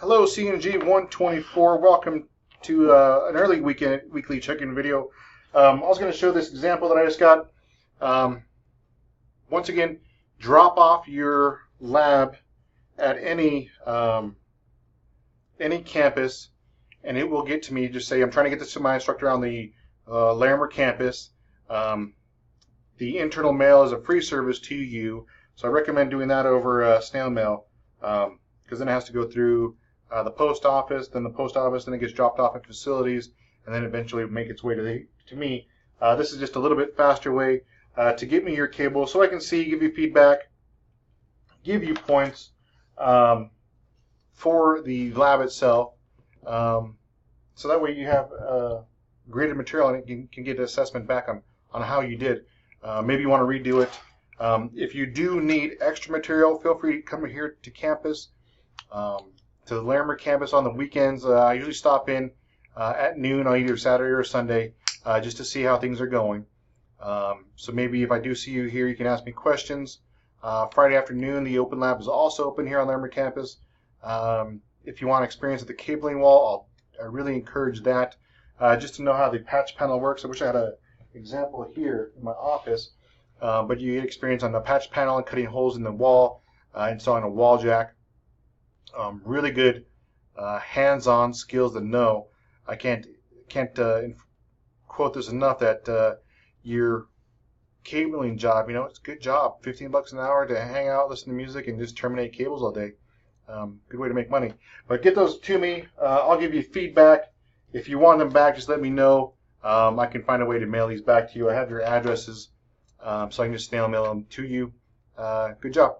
Hello, CNG 124. Welcome to an early weekly check-in video. I was going to show this example that I just got. Once again, drop off your lab at any campus, and it will get to me. Just say, I'm trying to get this to my instructor on the Larimer campus. The internal mail is a free service to you, so I recommend doing that over snail mail, because then it has to go through the post office, then it gets dropped off at facilities, and then eventually make its way to me. This is just a little bit faster way to get me your cable, so I can see, give you feedback, give you points for the lab itself, so that way you have graded material and you can get an assessment back on how you did. Maybe you want to redo it. If you do need extra material, feel free to come here to campus, to the Larimer campus on the weekends. I usually stop in at noon on either Saturday or Sunday just to see how things are going. So maybe if I do see you here, you can ask me questions. Friday afternoon, the open lab is also open here on Larimer campus. If you want experience at the cabling wall, I really encourage that, just to know how the patch panel works. I wish I had an example here in my office, but you get experience on the patch panel and cutting holes in the wall, installing a wall jack. Really good hands-on skills to know. I can't quote this enough that your cabling job, it's a good job. 15 bucks an hour to hang out, listen to music, and just terminate cables all day. Good way to make money. But get those to me. I'll give you feedback. If you want them back, just let me know. I can find a way to mail these back to you. I have your addresses, so I can just snail mail them to you. Good job.